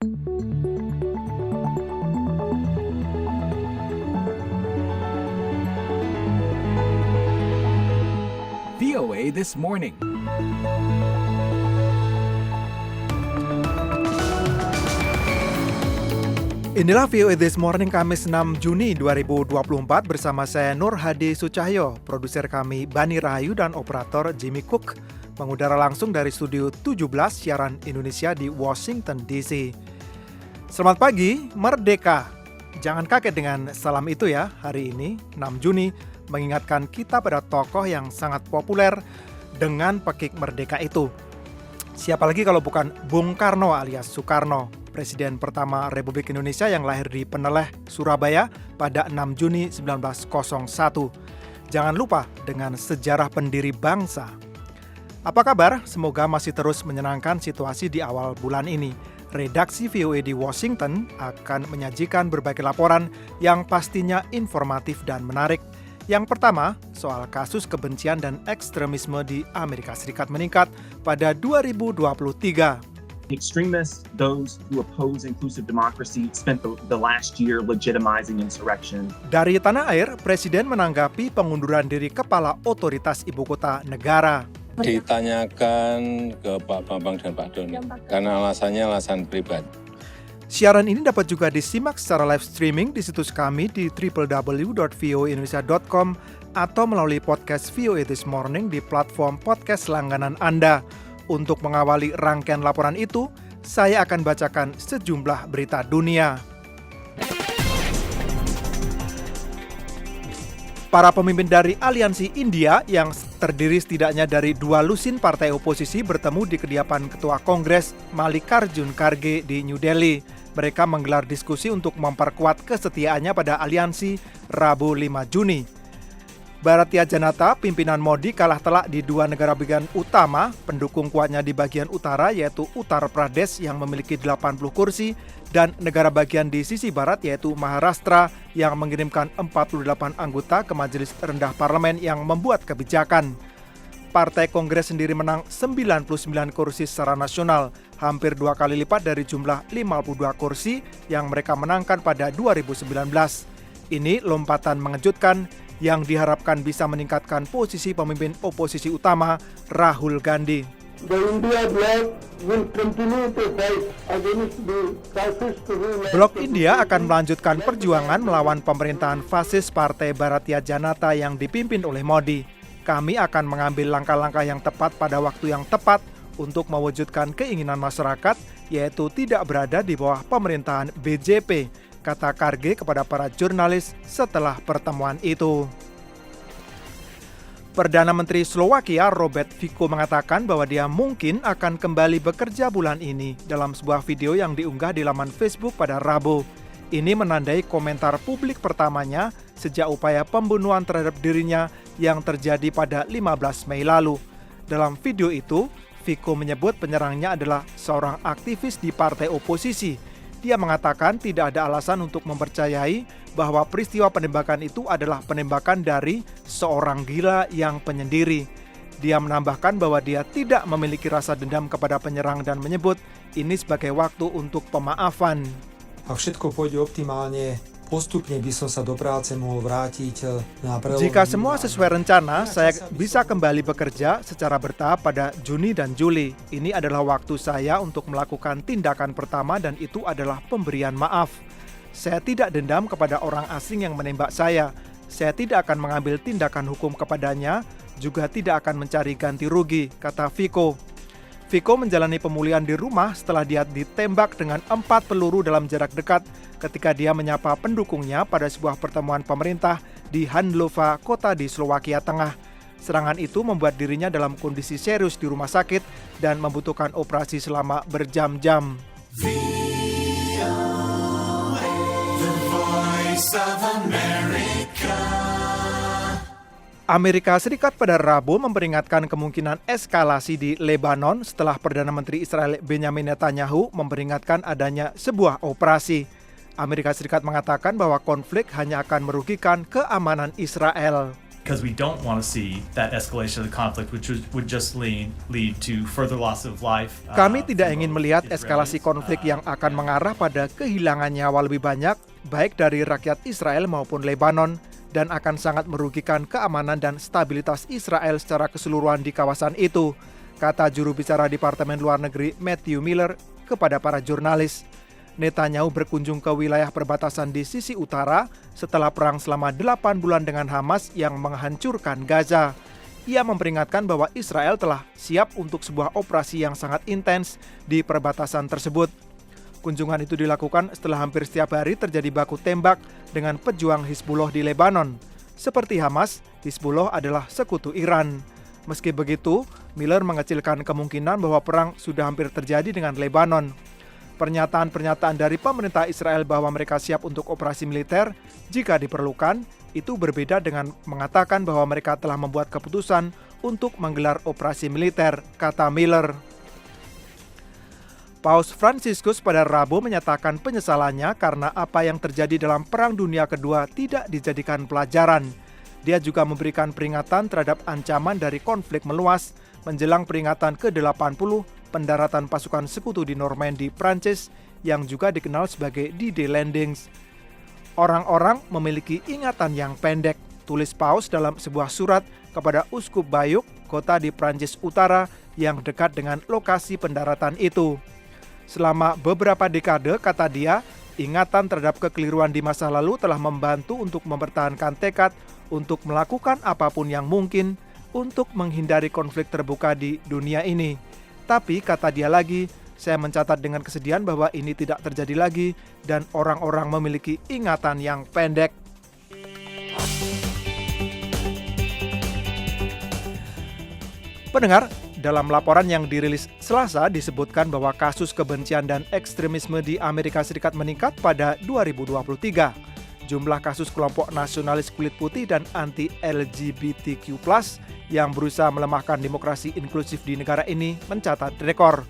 VOA This Morning. Inilah VOA This Morning Kamis 6 Juni 2024 bersama saya Nur Hadi Sucahyo, produser kami Bani Rahayu dan operator Jimmy Cook, mengudara langsung dari studio 17 siaran Indonesia di Washington DC. Selamat pagi, Merdeka! Jangan kaget dengan salam itu ya, hari ini 6 Juni mengingatkan kita pada tokoh yang sangat populer dengan pekik merdeka itu. Siapa lagi kalau bukan Bung Karno alias Soekarno, Presiden pertama Republik Indonesia yang lahir di Peneleh, Surabaya pada 6 Juni 1901. Jangan lupa dengan sejarah pendiri bangsa. Apa kabar? Semoga masih terus menyenangkan situasi di awal bulan ini. Redaksi VOA di Washington akan menyajikan berbagai laporan yang pastinya informatif dan menarik. Yang pertama, soal kasus kebencian dan ekstremisme di Amerika Serikat meningkat pada 2023. Extremists, those who oppose inclusive democracy, spent the last year legitimizing insurrection. Dari tanah air, Presiden menanggapi pengunduran diri Kepala Otoritas Ibu Kota Negara. Ditanyakan ke Pak Bambang dan Pak Doni, karena alasannya alasan pribadi. Siaran ini dapat juga disimak secara live streaming di situs kami di www.voaindonesia.com atau melalui podcast VOA This Morning di platform podcast langganan Anda. Untuk mengawali rangkaian laporan itu, saya akan bacakan sejumlah berita dunia. Para pemimpin dari Aliansi India yang terdiri setidaknya dari 2 lusin partai oposisi bertemu di kediaman Ketua Kongres Mallikarjun Kharge di New Delhi. Mereka menggelar diskusi untuk memperkuat kesetiaannya pada aliansi Rabu 5 Juni. Bharatiya Janata, pimpinan Modi, kalah telak di 2 negara bagian utama, pendukung kuatnya di bagian utara yaitu Uttar Pradesh yang memiliki 80 kursi, dan negara bagian di sisi barat yaitu Maharashtra yang mengirimkan 48 anggota ke Majelis Rendah Parlemen yang membuat kebijakan. Partai Kongres sendiri menang 99 kursi secara nasional, hampir 2 kali lipat dari jumlah 52 kursi yang mereka menangkan pada 2019. Ini lompatan mengejutkan yang diharapkan bisa meningkatkan posisi pemimpin oposisi utama Rahul Gandhi. Blok India akan melanjutkan perjuangan melawan pemerintahan fasis Partai Bharatiya Janata yang dipimpin oleh Modi. Kami akan mengambil langkah-langkah yang tepat pada waktu yang tepat untuk mewujudkan keinginan masyarakat, yaitu tidak berada di bawah pemerintahan BJP, kata Kharge kepada para jurnalis setelah pertemuan itu. Perdana Menteri Slovakia Robert Fico mengatakan bahwa dia mungkin akan kembali bekerja bulan ini dalam sebuah video yang diunggah di laman Facebook pada Rabu. Ini menandai komentar publik pertamanya sejak upaya pembunuhan terhadap dirinya yang terjadi pada 15 Mei lalu. Dalam video itu, Fico menyebut penyerangnya adalah seorang aktivis di partai oposisi. Dia mengatakan tidak ada alasan untuk mempercayai bahwa peristiwa penembakan itu adalah penembakan dari seorang gila yang penyendiri. Dia menambahkan bahwa dia tidak memiliki rasa dendam kepada penyerang dan menyebut ini sebagai waktu untuk pemaafan. Ak všetko pôjde optimálne, postupne by som sa do práce mohol vrátiť na prelom. Jika semua sesuai rencana, saya bisa kembali bekerja secara bertahap pada Juni dan Juli. Ini adalah waktu saya untuk melakukan tindakan pertama dan itu adalah pemberian maaf. Saya tidak dendam kepada orang asing yang menembak saya. Saya tidak akan mengambil tindakan hukum kepadanya, juga tidak akan mencari ganti rugi, kata Fico. Fico menjalani pemulihan di rumah setelah dia ditembak dengan 4 peluru dalam jarak dekat ketika dia menyapa pendukungnya pada sebuah pertemuan pemerintah di Handlova, kota di Slovakia Tengah. Serangan itu membuat dirinya dalam kondisi serius di rumah sakit dan membutuhkan operasi selama berjam-jam. Amerika Serikat pada Rabu memperingatkan kemungkinan eskalasi di Lebanon setelah Perdana Menteri Israel Benjamin Netanyahu memperingatkan adanya sebuah operasi. Amerika Serikat mengatakan bahwa konflik hanya akan merugikan keamanan Israel. because we don't want to see that escalation of the conflict, which would just lead to further loss of life. Kami tidak ingin melihat eskalasi konflik yang akan mengarah pada kehilangan nyawa lebih banyak, baik dari rakyat Israel maupun Lebanon, dan akan sangat merugikan keamanan dan stabilitas Israel secara keseluruhan di kawasan itu, kata juru bicara Departemen Luar Negeri Matthew Miller kepada para jurnalis. Netanyahu berkunjung ke wilayah perbatasan di sisi utara setelah perang selama 8 bulan dengan Hamas yang menghancurkan Gaza. Ia memperingatkan bahwa Israel telah siap untuk sebuah operasi yang sangat intens di perbatasan tersebut. Kunjungan itu dilakukan setelah hampir setiap hari terjadi baku tembak dengan pejuang Hizbullah di Lebanon. Seperti Hamas, Hizbullah adalah sekutu Iran. Meski begitu, Miller mengecilkan kemungkinan bahwa perang sudah hampir terjadi dengan Lebanon. Pernyataan-pernyataan dari pemerintah Israel bahwa mereka siap untuk operasi militer jika diperlukan, itu berbeda dengan mengatakan bahwa mereka telah membuat keputusan untuk menggelar operasi militer, kata Miller. Paus Fransiskus pada Rabu menyatakan penyesalannya karena apa yang terjadi dalam Perang Dunia Kedua tidak dijadikan pelajaran. Dia juga memberikan peringatan terhadap ancaman dari konflik meluas menjelang peringatan ke-80 pendaratan pasukan sekutu di Normandy, Prancis, yang juga dikenal sebagai D-Day Landings. Orang-orang memiliki ingatan yang pendek, tulis Paus dalam sebuah surat kepada Uskup Bayeux, kota di Prancis Utara yang dekat dengan lokasi pendaratan itu. Selama beberapa dekade, kata dia, ingatan terhadap kekeliruan di masa lalu telah membantu untuk mempertahankan tekad untuk melakukan apapun yang mungkin untuk menghindari konflik terbuka di dunia ini. Tapi, kata dia lagi, saya mencatat dengan kesedihan bahwa ini tidak terjadi lagi dan orang-orang memiliki ingatan yang pendek. Pendengar, dalam laporan yang dirilis Selasa disebutkan bahwa kasus kebencian dan ekstremisme di Amerika Serikat meningkat pada 2023. Jumlah kasus kelompok nasionalis kulit putih dan anti-LGBTQ+ yang berusaha melemahkan demokrasi inklusif di negara ini mencatat rekor.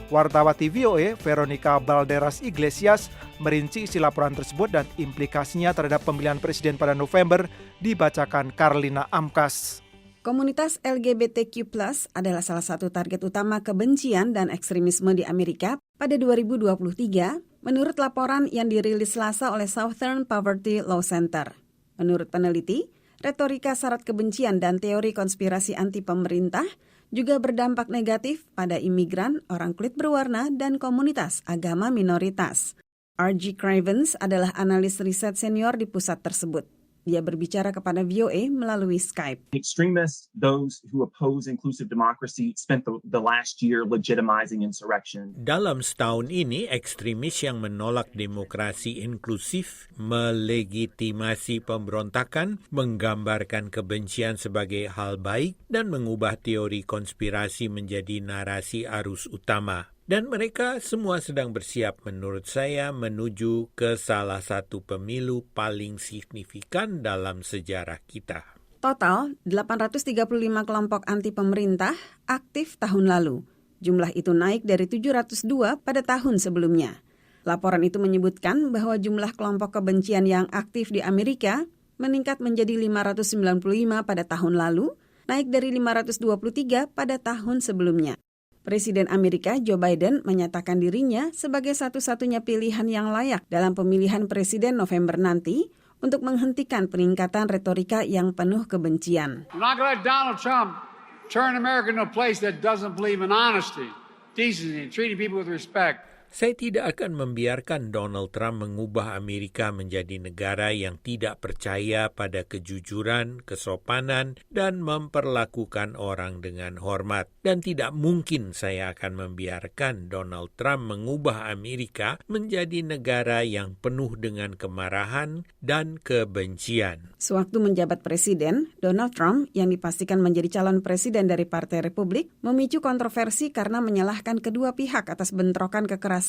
Wartawati VOA Veronica Balderas Iglesias merinci isi laporan tersebut dan implikasinya terhadap pemilihan presiden pada November dibacakan Carlina Amkas. Komunitas LGBTQ+ adalah salah satu target utama kebencian dan ekstremisme di Amerika pada 2023, menurut laporan yang dirilis Selasa oleh Southern Poverty Law Center. Menurut peneliti, retorika syarat kebencian dan teori konspirasi anti pemerintah juga berdampak negatif pada imigran, orang kulit berwarna, dan komunitas agama minoritas. R.G. Cravens adalah analis riset senior di pusat tersebut. Dia berbicara kepada VOA melalui Skype. Extremists, those who oppose inclusive democracy, spent the last year legitimizing insurrection. Dalam setahun ini, ekstremis yang menolak demokrasi inklusif melegitimasi pemberontakan, menggambarkan kebencian sebagai hal baik, dan mengubah teori konspirasi menjadi narasi arus utama. Dan mereka semua sedang bersiap menurut saya menuju ke salah satu pemilu paling signifikan dalam sejarah kita. Total, 835 kelompok anti pemerintah aktif tahun lalu. Jumlah itu naik dari 702 pada tahun sebelumnya. Laporan itu menyebutkan bahwa jumlah kelompok kebencian yang aktif di Amerika meningkat menjadi 595 pada tahun lalu, naik dari 523 pada tahun sebelumnya. Presiden Amerika Joe Biden menyatakan dirinya sebagai satu-satunya pilihan yang layak dalam pemilihan presiden November nanti untuk menghentikan peningkatan retorika yang penuh kebencian. I'm not going to let Donald Trump turn America into a place that doesn't believe in honesty, decency, and treating people with respect. Saya tidak akan membiarkan Donald Trump mengubah Amerika menjadi negara yang tidak percaya pada kejujuran, kesopanan, dan memperlakukan orang dengan hormat. Dan tidak mungkin saya akan membiarkan Donald Trump mengubah Amerika menjadi negara yang penuh dengan kemarahan dan kebencian. Sewaktu menjabat presiden, Donald Trump yang dipastikan menjadi calon presiden dari Partai Republik memicu kontroversi karena menyalahkan kedua pihak atas bentrokan kekerasan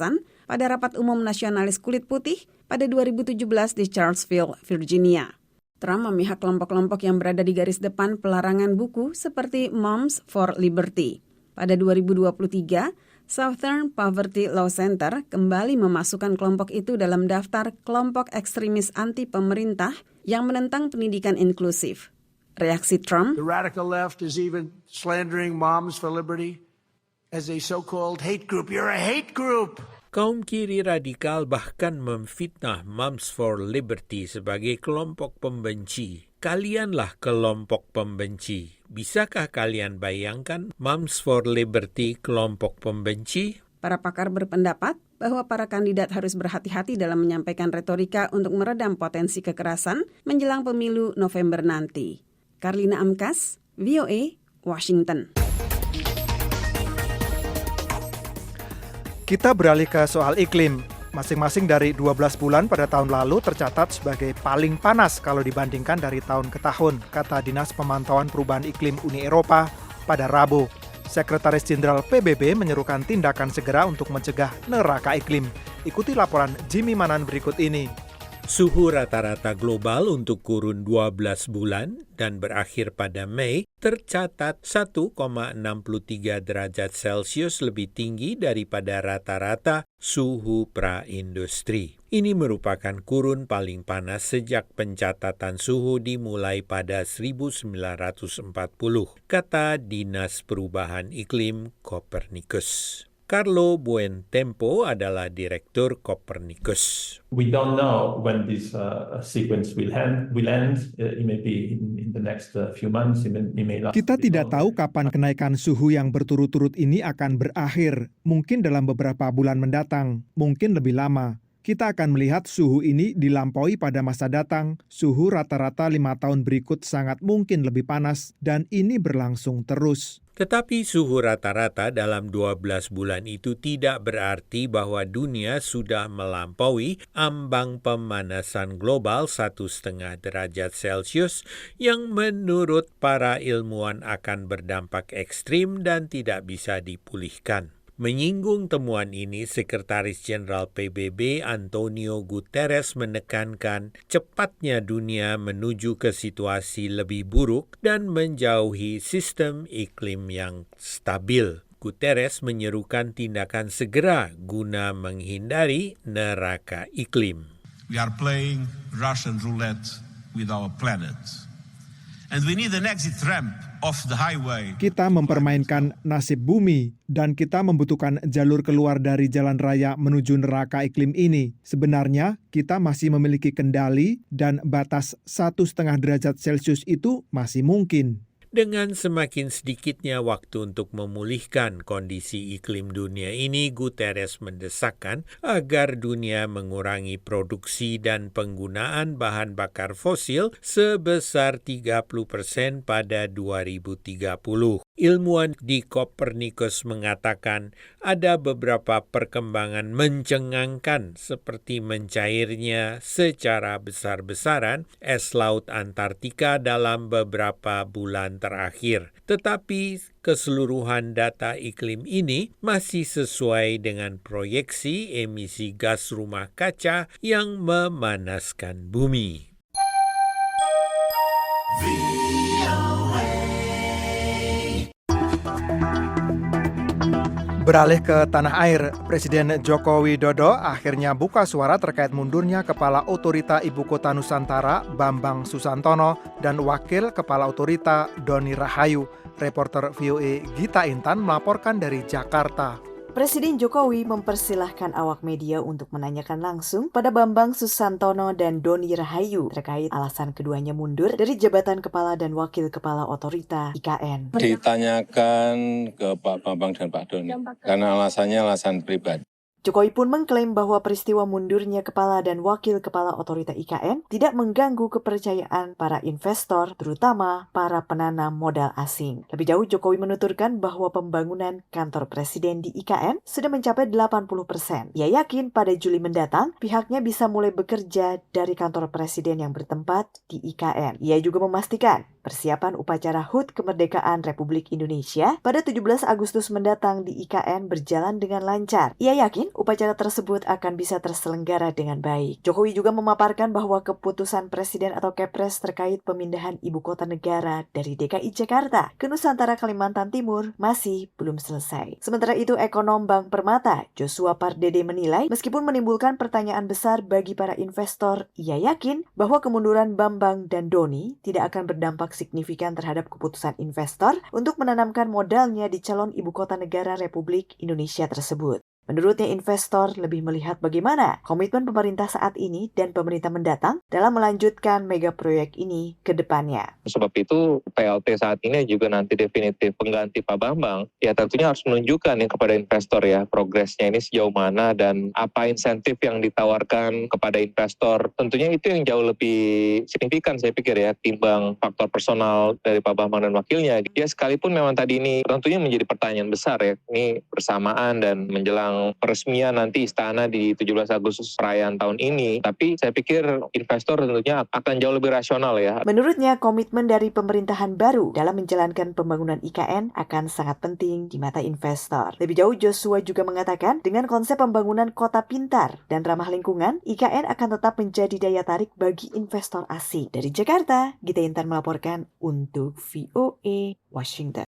pada rapat umum nasionalis kulit putih pada 2017 di Charlottesville, Virginia. Trump memihak kelompok-kelompok yang berada di garis depan pelarangan buku seperti Moms for Liberty. Pada 2023, Southern Poverty Law Center kembali memasukkan kelompok itu dalam daftar kelompok ekstremis anti pemerintah yang menentang pendidikan inklusif. Reaksi Trump, The radical left is even slandering Moms for Liberty as a so-called hate group. You're a hate group. Kaum kiri radikal bahkan memfitnah Moms for Liberty sebagai kelompok pembenci. Kalianlah kelompok pembenci. Bisakah kalian bayangkan Moms for Liberty kelompok pembenci? para pakar berpendapat bahwa para kandidat harus berhati-hati dalam menyampaikan retorika untuk meredam potensi kekerasan menjelang pemilu November nanti. Karlina Amkas, VOA, Washington. Kita beralih ke soal iklim. Masing-masing dari 12 bulan pada tahun lalu tercatat sebagai paling panas kalau dibandingkan dari tahun ke tahun, kata Dinas Pemantauan Perubahan Iklim Uni Eropa pada Rabu. Sekretaris Jenderal PBB menyerukan tindakan segera untuk mencegah neraka iklim. Ikuti laporan Jimmy Manan berikut ini. Suhu rata-rata global untuk kurun 12 bulan dan berakhir pada Mei tercatat 1,63 derajat Celcius lebih tinggi daripada rata-rata suhu pra-industri. Ini merupakan kurun paling panas sejak pencatatan suhu dimulai pada 1940, kata Dinas Perubahan Iklim Copernicus. Carlo Buentempo adalah Direktur Copernicus. We don't know when this sequence will end. It may be in the next few months. It may last. Kita tidak tahu kapan kenaikan suhu yang berturut-turut ini akan berakhir. Mungkin dalam beberapa bulan mendatang, mungkin lebih lama. Kita akan melihat suhu ini dilampaui pada masa datang. Suhu rata-rata 5 tahun berikut sangat mungkin lebih panas dan ini berlangsung terus. Tetapi suhu rata-rata dalam 12 bulan itu tidak berarti bahwa dunia sudah melampaui ambang pemanasan global 1,5 derajat Celcius yang menurut para ilmuwan akan berdampak ekstrim dan tidak bisa dipulihkan. Menyinggung temuan ini, Sekretaris Jenderal PBB Antonio Guterres menekankan cepatnya dunia menuju ke situasi lebih buruk dan menjauhi sistem iklim yang stabil. Guterres menyerukan tindakan segera guna menghindari neraka iklim. We are playing Russian roulette with our planet. And we need an exit ramp off the highway. Kita mempermainkan nasib bumi dan kita membutuhkan jalur keluar dari jalan raya menuju neraka iklim ini. Sebenarnya kita masih memiliki kendali dan batas 1,5 derajat Celcius itu masih mungkin. Dengan semakin sedikitnya waktu untuk memulihkan kondisi iklim dunia ini, Guterres mendesakkan agar dunia mengurangi produksi dan penggunaan bahan bakar fosil sebesar 30% pada 2030. Ilmuwan di Copernicus mengatakan ada beberapa perkembangan mencengangkan seperti mencairnya secara besar-besaran es laut Antartika dalam beberapa bulan terakhir. Tetapi keseluruhan data iklim ini masih sesuai dengan proyeksi emisi gas rumah kaca yang memanaskan bumi. Beralih ke tanah air, Presiden Joko Widodo akhirnya buka suara terkait mundurnya Kepala Otorita Ibu Kota Nusantara Bambang Susantono dan Wakil Kepala Otorita Doni Rahayu. Reporter VOA Gita Intan melaporkan dari Jakarta. Presiden Jokowi mempersilahkan awak media untuk menanyakan langsung pada Bambang Susantono dan Doni Rahayu terkait alasan keduanya mundur dari jabatan Kepala dan Wakil Kepala Otorita IKN. Ditanyakan ke Pak Bambang dan Pak Doni, karena alasan pribadi. Jokowi pun mengklaim bahwa peristiwa mundurnya Kepala dan Wakil Kepala Otorita IKN tidak mengganggu kepercayaan para investor, terutama para penanam modal asing. Lebih jauh, Jokowi menuturkan bahwa pembangunan kantor presiden di IKN sudah mencapai 80%. Ia yakin pada Juli mendatang, pihaknya bisa mulai bekerja dari kantor presiden yang bertempat di IKN. Ia juga memastikan persiapan upacara HUT Kemerdekaan Republik Indonesia pada 17 Agustus mendatang di IKN berjalan dengan lancar. Ia yakin upacara tersebut akan bisa terselenggara dengan baik. Jokowi juga memaparkan bahwa keputusan Presiden atau Kepres terkait pemindahan ibu kota negara dari DKI Jakarta ke Nusantara Kalimantan Timur masih belum selesai. Sementara itu, ekonom Bank Permata, Joshua Pardede menilai, meskipun menimbulkan pertanyaan besar bagi para investor, ia yakin bahwa kemunduran Bambang dan Doni tidak akan berdampak signifikan terhadap keputusan investor untuk menanamkan modalnya di calon ibu kota negara Republik Indonesia tersebut. Menurutnya, investor lebih melihat bagaimana komitmen pemerintah saat ini dan pemerintah mendatang dalam melanjutkan mega proyek ini ke depannya. Sebab itu PLT saat ini juga nanti definitif pengganti Pak Bambang, ya tentunya harus menunjukkan ya kepada investor ya progresnya ini sejauh mana dan apa insentif yang ditawarkan kepada investor. Tentunya itu yang jauh lebih signifikan saya pikir ya timbang faktor personal dari Pak Bambang dan wakilnya. Ya sekalipun memang tadi ini tentunya menjadi pertanyaan besar ya, ini bersamaan dan menjelang peresmian nanti istana di 17 Agustus perayaan tahun ini. Tapi saya pikir investor tentunya akan jauh lebih rasional ya. Menurutnya, komitmen dari pemerintahan baru dalam menjalankan pembangunan IKN akan sangat penting di mata investor. Lebih jauh, Joshua juga mengatakan dengan konsep pembangunan kota pintar dan ramah lingkungan, IKN akan tetap menjadi daya tarik bagi investor asing. Dari Jakarta, Gita Intan melaporkan untuk VOA Washington.